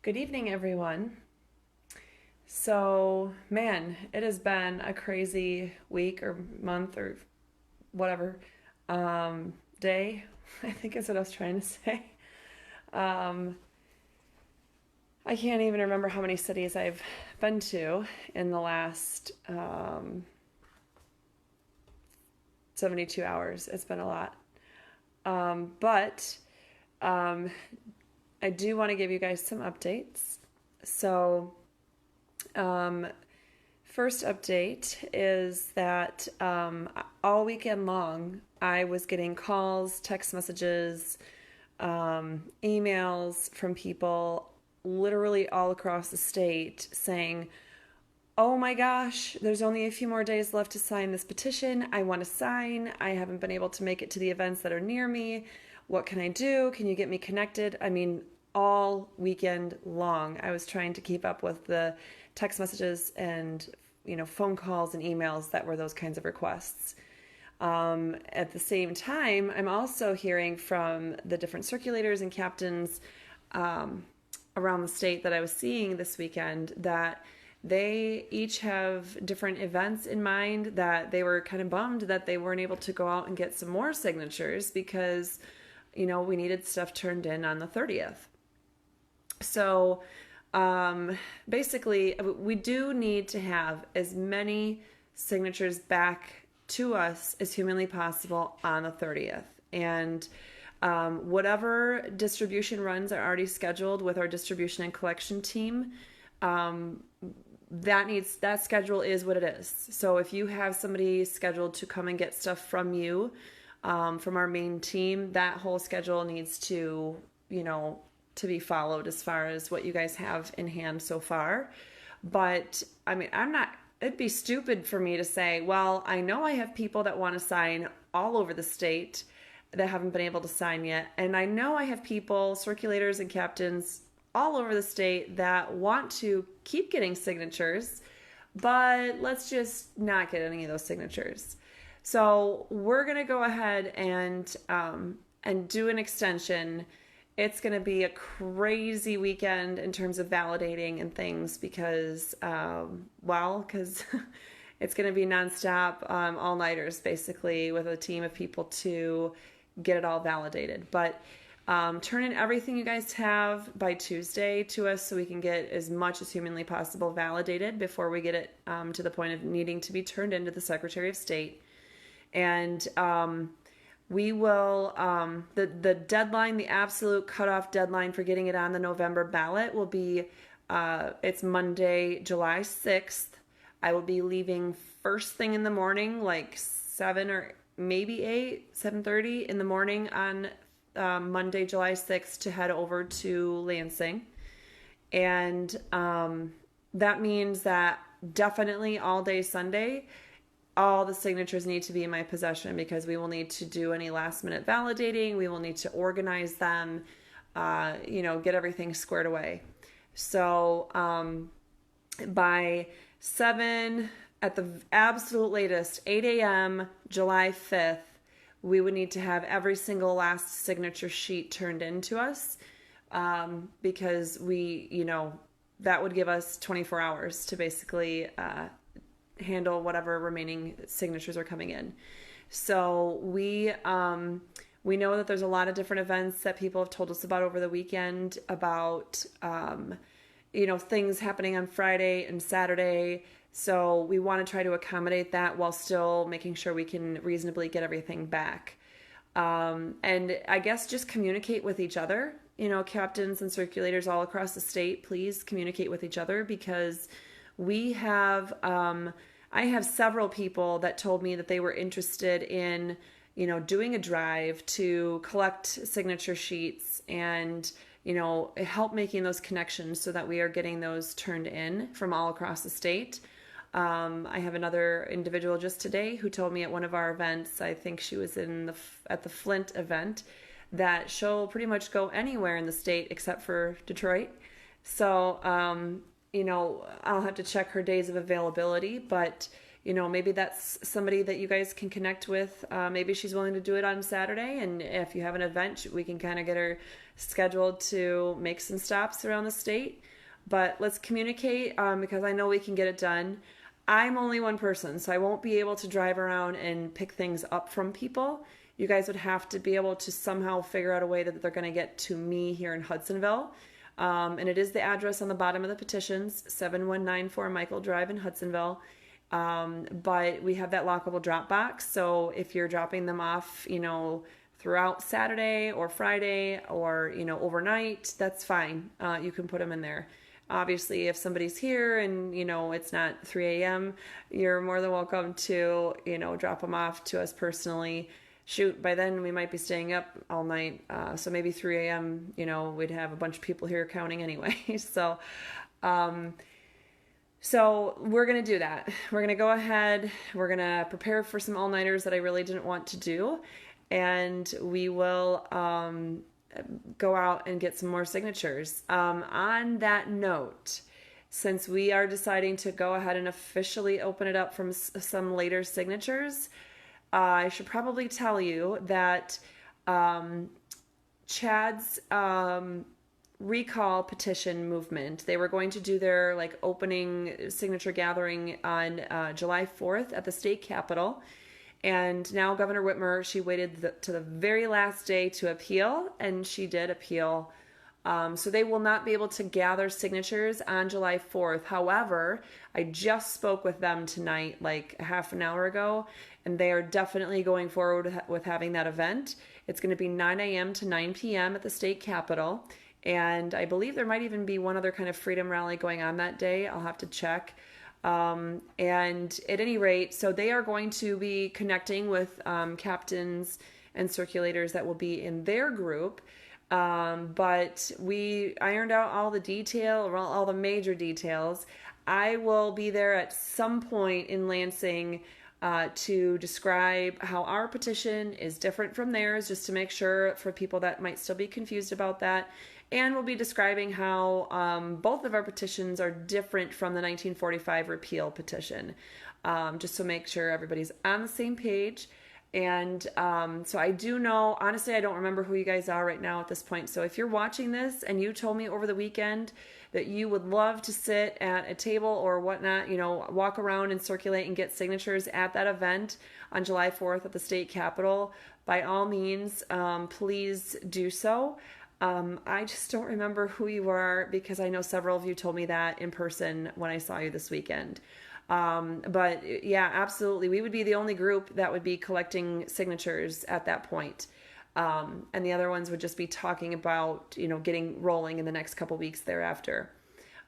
Good evening, everyone. So, man, it has been a crazy week or month or whatever day. I think is what I was trying to say. Um, I can't even remember how many cities I've been to in the last 72 hours. It's been a lot. But um, I do want to give you guys some updates. So, um, first update is that all weekend long, I was getting calls, text messages, emails from people literally all across the state saying, "Oh my gosh, there's only a few more days left to sign this petition. I want to sign. I haven't been able to make it to the events that are near me. What can I do? Can you get me connected?" I mean, all weekend long, I was trying to keep up with the text messages and phone calls and emails that were those kinds of requests. At the same time, I'm also hearing from the different circulators and captains um, around the state that I was seeing this weekend that they each have different events in mind, that they were kind of bummed that they weren't able to go out and get some more signatures because, we needed stuff turned in on the 30th. So basically, we do need to have as many signatures back to us as humanly possible on the 30th. And whatever distribution runs are already scheduled with our distribution and collection team, um, that schedule is what it is. So if you have somebody scheduled to come and get stuff from you, from our main team, that whole schedule needs to be followed as far as what you guys have in hand so far. But I mean, it'd be stupid for me to say, well, I know I have people that want to sign all over the state that haven't been able to sign yet. And I know I have people, circulators and captains all over the state that want to keep getting signatures, but let's just not get any of those signatures. So we're going to go ahead and do an extension. It's going to be a crazy weekend in terms of validating and things because, because it's going to be nonstop, all-nighters basically with a team of people to get it all validated. But turn in everything you guys have by Tuesday to us so we can get as much as humanly possible validated before we get it to the point of needing to be turned into the Secretary of State. And we will, the deadline, the absolute cutoff deadline for getting it on the November ballot will be, it's Monday, July 6th. I will be leaving first thing in the morning, like 7 or maybe 7:30 in the morning on Monday, July 6th to head over to Lansing. And that means that definitely all day Sunday, all the signatures need to be in my possession because we will need to do any last minute validating. We will need to organize them, get everything squared away. So by 7, at the absolute latest, 8 a.m., July 5th, we would need to have every single last signature sheet turned in to us because that would give us 24 hours to basically handle whatever remaining signatures are coming in. So we know that there's a lot of different events that people have told us about over the weekend about things happening on Friday and Saturday. So we want to try to accommodate that while still making sure we can reasonably get everything back. And I guess just communicate with each other. Captains and circulators all across the state, please communicate with each other because we have, I have several people that told me that they were interested in, doing a drive to collect signature sheets and, help making those connections so that we are getting those turned in from all across the state. I have another individual just today who told me at one of our events, I think she was at the Flint event, that she'll pretty much go anywhere in the state except for Detroit. So, I'll have to check her days of availability, but, maybe that's somebody that you guys can connect with. Maybe she's willing to do it on Saturday. And if you have an event, we can kind of get her scheduled to make some stops around the state. But let's communicate because I know we can get it done. I'm only one person, so I won't be able to drive around and pick things up from people. You guys would have to be able to somehow figure out a way that they're going to get to me here in Hudsonville. And it is the address on the bottom of the petitions, 7194 Michael Drive in Hudsonville. But we have that lockable drop box. So if you're dropping them off, throughout Saturday or Friday or, overnight, that's fine. You can put them in there. Obviously, if somebody's here and, it's not 3 a.m., you're more than welcome to, drop them off to us personally. Shoot, by then we might be staying up all night. So maybe 3 a.m., we'd have a bunch of people here counting anyway. So we're going to do that. We're going to go ahead. We're going to prepare for some all-nighters that I really didn't want to do. And we will go out and get some more signatures. On that note, since we are deciding to go ahead and officially open it up from some later signatures, I should probably tell you that Chad's recall petition movement, they were going to do their opening signature gathering on July 4th at the state capitol. And now Governor Whitmer, she waited to the very last day to appeal, and she did appeal. So they will not be able to gather signatures on July 4th. However, I just spoke with them tonight, a half an hour ago, and they are definitely going forward with having that event. It's going to be 9 a.m. to 9 p.m. at the state capitol. And I believe there might even be one other kind of freedom rally going on that day. I'll have to check. And at any rate, so they are going to be connecting with captains and circulators that will be in their group. But we ironed out all the major details. I will be there at some point in Lansing to describe how our petition is different from theirs, just to make sure for people that might still be confused about that. And we'll be describing how both of our petitions are different from the 1945 repeal petition, just to make sure everybody's on the same page. And so I do know, honestly, I don't remember who you guys are right now at this point. So if you're watching this and you told me over the weekend that you would love to sit at a table or whatnot, walk around and circulate and get signatures at that event on July 4th at the state capitol, by all means, please do so. I just don't remember who you are because I know several of you told me that in person when I saw you this weekend. But yeah, absolutely. We would be the only group that would be collecting signatures at that point. And the other ones would just be talking about, getting rolling in the next couple weeks thereafter.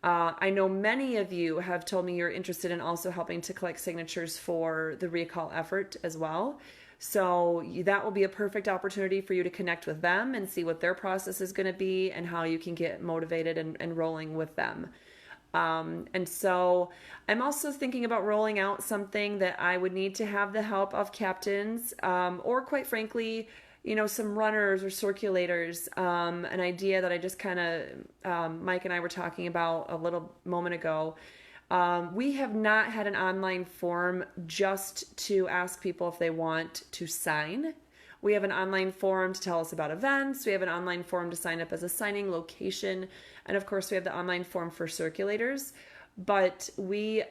I know many of you have told me you're interested in also helping to collect signatures for the recall effort as well. So that will be a perfect opportunity for you to connect with them and see what their process is going to be and how you can get motivated and rolling with them. And so I'm also thinking about rolling out something that I would need to have the help of captains, or quite frankly, some runners or circulators, an idea that I just kind of, Mike and I were talking about a little moment ago. We have not had an online form just to ask people if they want to sign. We have an online form to tell us about events. We have an online form to sign up as a signing location. And of course, we have the online form for circulators. But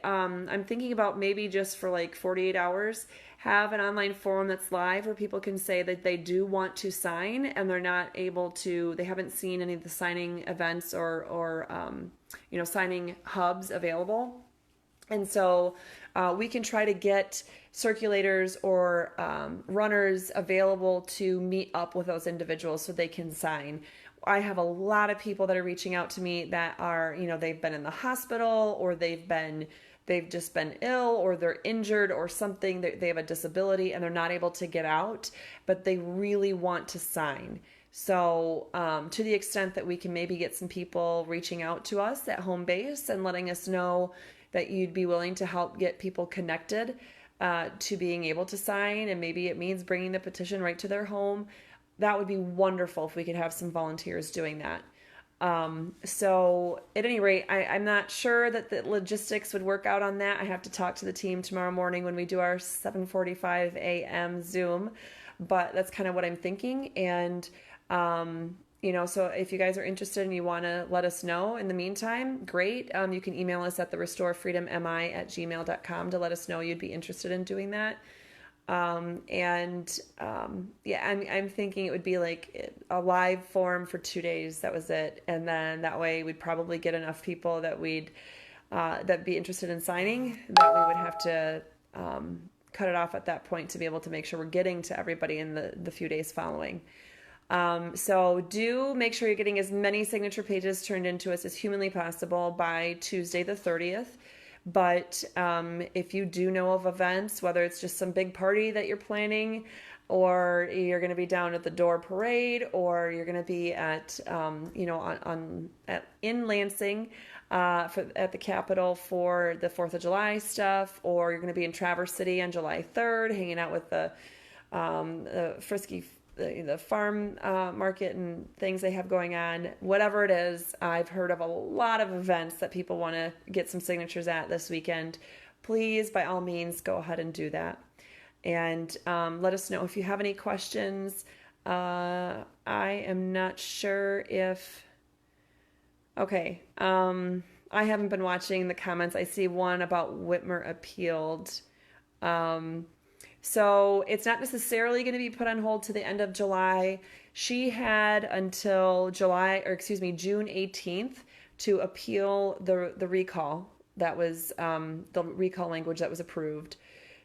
I'm thinking about maybe just for 48 hours, have an online form that's live where people can say that they do want to sign and they're not able to, they haven't seen any of the signing events or signing hubs available. And so we can try to get circulators or runners available to meet up with those individuals so they can sign. I have a lot of people that are reaching out to me that are, they've been in the hospital or they've just been ill or they're injured or something, they have a disability and they're not able to get out, but they really want to sign. So to the extent that we can maybe get some people reaching out to us at home base and letting us know that you'd be willing to help get people connected to being able to sign, and maybe it means bringing the petition right to their home, that would be wonderful if we could have some volunteers doing that. So at any rate, I'm not sure that the logistics would work out on that. I have to talk to the team tomorrow morning when we do our 7:45 a.m. Zoom, but that's kind of what I'm thinking. And, so if you guys are interested and you want to let us know in the meantime, great. You can email us at therestorefreedommi@gmail.com to let us know you'd be interested in doing that. I'm thinking it would be like a live forum for 2 days. That was it. And then that way we'd probably get enough people that that'd be interested in signing that we would have to, cut it off at that point to be able to make sure we're getting to everybody in the few days following. So do make sure you're getting as many signature pages turned into us as humanly possible by Tuesday the 30th. But if you do know of events, whether it's just some big party that you're planning, or you're going to be down at the Door Parade, or you're going to be at, in Lansing at the Capitol for the 4th of July stuff, or you're going to be in Traverse City on July 3rd, hanging out with the Frisky the farm market and things they have going on, whatever it is, I've heard of a lot of events that people want to get some signatures at this weekend. Please, by all means, go ahead and do that. And let us know if you have any questions. I am not sure if... Okay. I haven't been watching the comments. I see one about Whitmer appealed. So it's not necessarily going to be put on hold to the end of July. She had until June 18th to appeal the recall. That was the recall language that was approved.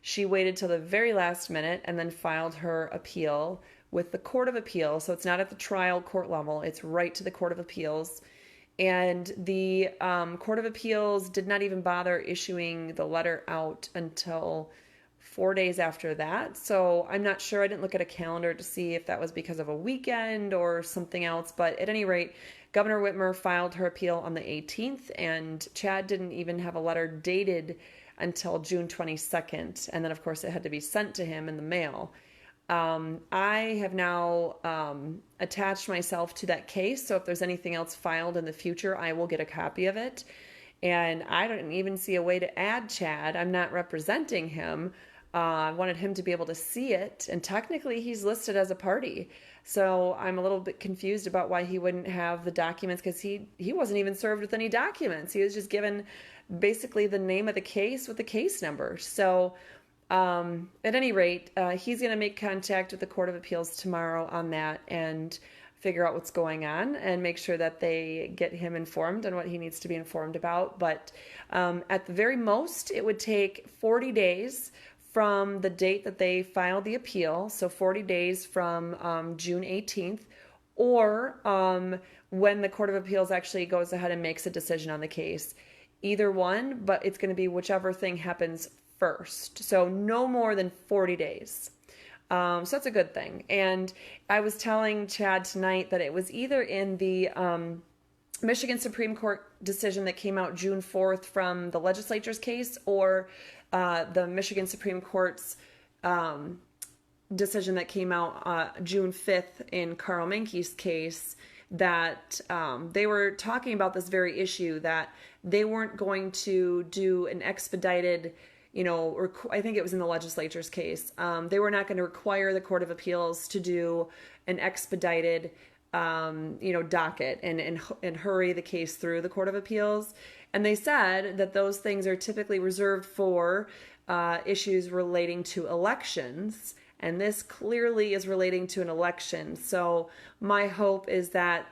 She waited till the very last minute and then filed her appeal with the Court of Appeals. So it's not at the trial court level. It's right to the Court of Appeals. And the Court of Appeals did not even bother issuing the letter out until 4 days after that. So I'm not sure. I didn't look at a calendar to see if that was because of a weekend or something else. But at any rate, Governor Whitmer filed her appeal on the 18th, and Chad didn't even have a letter dated until June 22nd. And then, of course, it had to be sent to him in the mail. I have now attached myself to that case. So if there's anything else filed in the future, I will get a copy of it. And I don't even see a way to add Chad. I'm not representing him. I wanted him to be able to see it. And technically, he's listed as a party. So I'm a little bit confused about why he wouldn't have the documents, because he wasn't even served with any documents. He was just given basically the name of the case with the case number. So at any rate, he's going to make contact with the Court of Appeals tomorrow on that and figure out what's going on and make sure that they get him informed on what he needs to be informed about. But at the very most, it would take 40 days from the date that they filed the appeal, so 40 days from June 18th, or when the Court of Appeals actually goes ahead and makes a decision on the case. Either one, but it's going to be whichever thing happens first. So no more than 40 days. So that's a good thing. And I was telling Chad tonight that it was either in the Michigan Supreme Court decision that came out June 4th from the legislature's case, or the Michigan Supreme Court's decision that came out June 5th in Carl Menke's case, that they were talking about this very issue, that they weren't going to do an expedited, I think it was in the legislature's case. They were not going to require the Court of Appeals to do an expedited, docket and hurry the case through the Court of Appeals. And they said that those things are typically reserved for issues relating to elections. And this clearly is relating to an election. So my hope is that,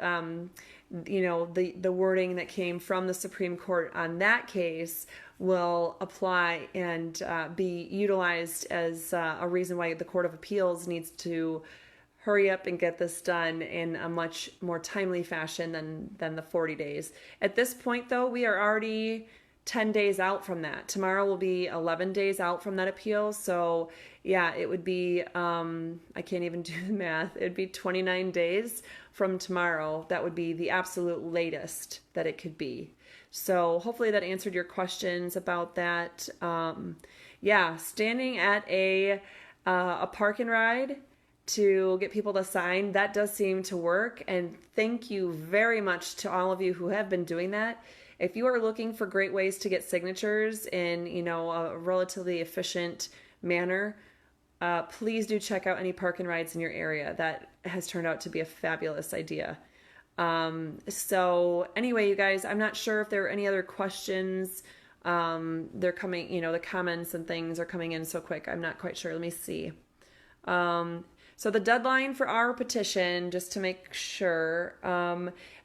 the wording that came from the Supreme Court on that case will apply and be utilized as a reason why the Court of Appeals needs to hurry up and get this done in a much more timely fashion than the 40 days. At this point, though, we are already 10 days out from that. Tomorrow will be 11 days out from that appeal. So yeah, it would be, I can't even do the math. It would be 29 days from tomorrow. That would be the absolute latest that it could be. So hopefully that answered your questions about that. Standing at a park and ride to get people to sign. That does seem to work. And thank you very much to all of you who have been doing that. If you are looking for great ways to get signatures in, a relatively efficient manner, please do check out any park and rides in your area. That has turned out to be a fabulous idea. So anyway, you guys, I'm not sure if there are any other questions. They're coming, the comments and things are coming in so quick. I'm not quite sure. Let me see. So the deadline for our petition, just to make sure,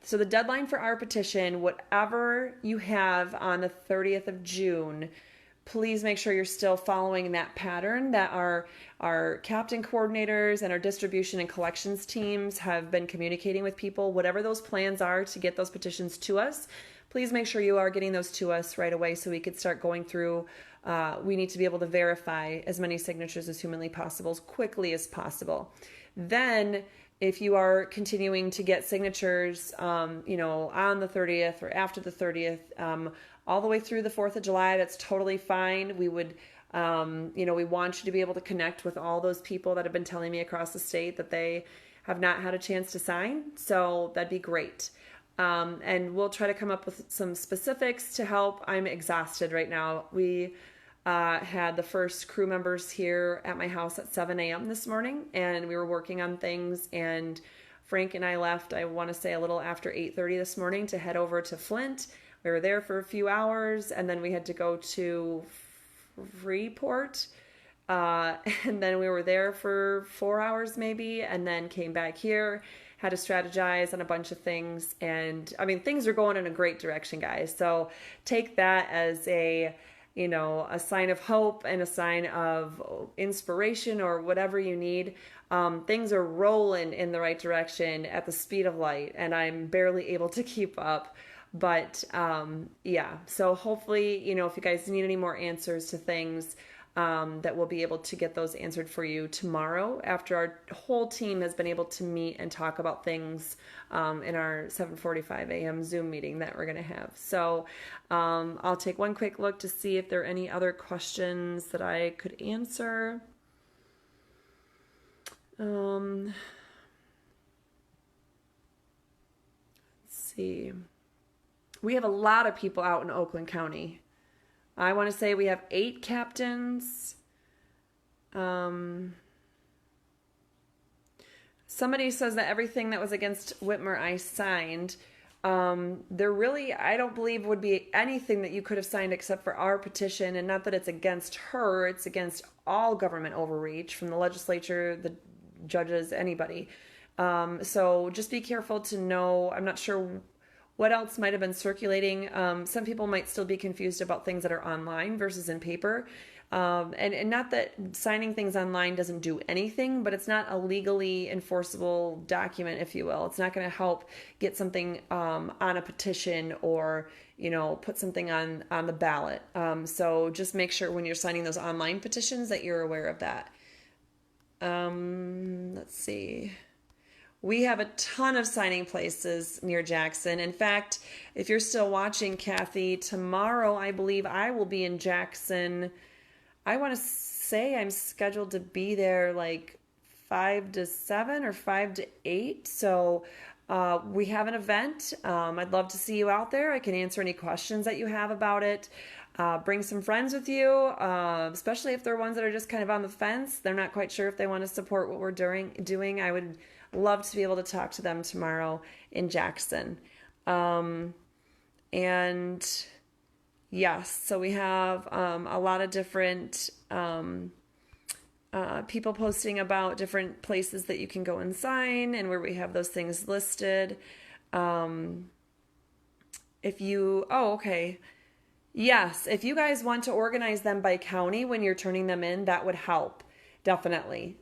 so the deadline for our petition, whatever you have on the 30th of June, please make sure you're still following that pattern that our captain coordinators and our distribution and collections teams have been communicating with people. Whatever those plans are to get those petitions to us, please make sure you are getting those to us right away so we could start going through. We need to be able to verify as many signatures as humanly possible, as quickly as possible. Then, if you are continuing to get signatures, on the 30th or after the 30th, all the way through the 4th of July, that's totally fine. We would, we want you to be able to connect with all those people that have been telling me across the state that they have not had a chance to sign. So that'd be great. And we'll try to come up with some specifics to help. I'm exhausted right now. We had the first crew members here at my house at 7 a.m. this morning, and we were working on things, and Frank and I left, I want to say a little after 8:30 this morning to head over to Flint. We were there for a few hours, and then we had to go to Freeport, and then we were there for 4 hours maybe, and then came back here, had to strategize on a bunch of things, and I mean, things are going in a great direction, guys. So take that as a sign of hope and a sign of inspiration or whatever you need. Things are rolling in the right direction at the speed of light, and I'm barely able to keep up. But so hopefully, if you guys need any more answers to things, that we'll be able to get those answered for you tomorrow after our whole team has been able to meet and talk about things in our 7:45 a.m. Zoom meeting that we're going to have. So I'll take one quick look to see if there are any other questions that I could answer. Let's see. We have a lot of people out in Oakland County. I want to say we have 8 captains. Somebody says that everything that was against Whitmer I signed. There really, I don't believe would be anything that you could have signed except for our petition, and not that it's against her, it's against all government overreach from the legislature, the judges, anybody. So just be careful to know. I'm not sure what else might have been circulating. Some people might still be confused about things that are online versus in paper. And not that signing things online doesn't do anything, but it's not a legally enforceable document, if you will. It's not going to help get something on a petition or, put something on the ballot. So just make sure when you're signing those online petitions that you're aware of that. Let's see. We have a ton of signing places near Jackson. In fact, if you're still watching, Kathy, tomorrow I believe I will be in Jackson. I want to say I'm scheduled to be there like 5 to 7 or 5 to 8. So we have an event. I'd love to see you out there. I can answer any questions that you have about it. Bring some friends with you, especially if they're ones that are just kind of on the fence. They're not quite sure if they want to support what we're doing. I would love to be able to talk to them tomorrow in Jackson. And yes, so we have a lot of different people posting about different places that you can go and sign and where we have those things listed. Okay. Yes, if you guys want to organize them by county when you're turning them in, that would help. Definitely.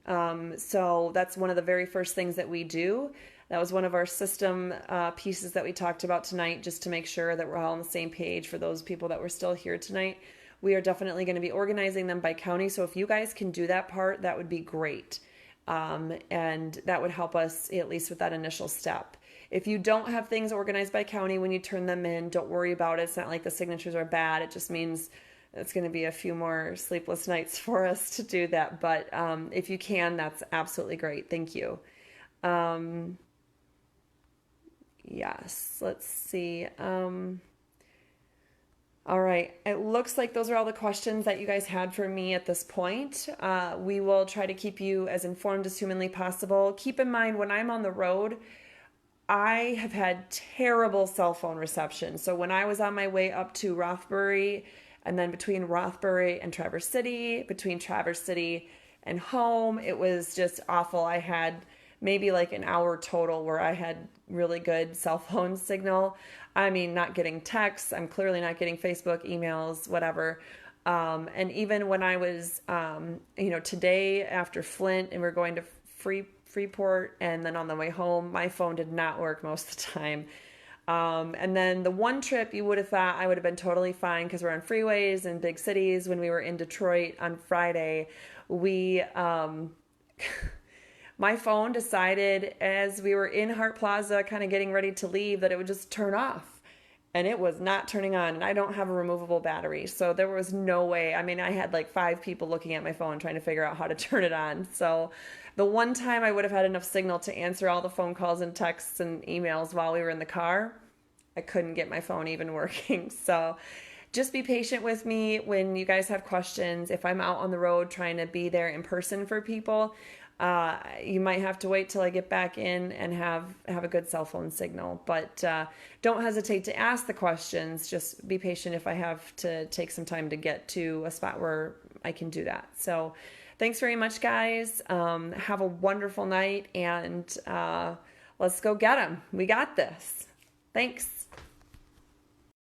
So that's one of the very first things that we do. That was one of our system pieces that we talked about tonight, just to make sure that we're all on the same page for those people that were still here tonight. We are definitely going to be organizing them by county. So if you guys can do that part, that would be great. And that would help us at least with that initial step. If you don't have things organized by county when you turn them in, don't worry about it. It's not like the signatures are bad. It just means it's going to be a few more sleepless nights for us to do that. But if you can, that's absolutely great. Thank you. Um, yes, let's see. All right. It looks like those are all the questions that you guys had for me at this point. We will try to keep you as informed as humanly possible. Keep in mind, when I'm on the road, I have had terrible cell phone reception. So when I was on my way up to Rothbury, and then between Rothbury and Traverse City, between Traverse City and home, it was just awful. I had maybe like an hour total where I had really good cell phone signal. I mean, not getting texts. I'm clearly not getting Facebook, emails, whatever. And even when I was, today after Flint and we're going to Freeport, and then on the way home, my phone did not work most of the time. And then the one trip you would have thought I would have been totally fine because we're on freeways in big cities. When we were in Detroit on Friday, my phone decided as we were in Hart Plaza, kind of getting ready to leave, that it would just turn off. And it was not turning on. And I don't have a removable battery. So there was no way. I mean, I had like 5 people looking at my phone trying to figure out how to turn it on. So the one time I would have had enough signal to answer all the phone calls and texts and emails while we were in the car, I couldn't get my phone even working. So just be patient with me when you guys have questions. If I'm out on the road trying to be there in person for people, you might have to wait till I get back in and have a good cell phone signal. But don't hesitate to ask the questions. Just be patient if I have to take some time to get to a spot where I can do that. So thanks very much, guys. Have a wonderful night, and let's go get them. We got this. Thanks.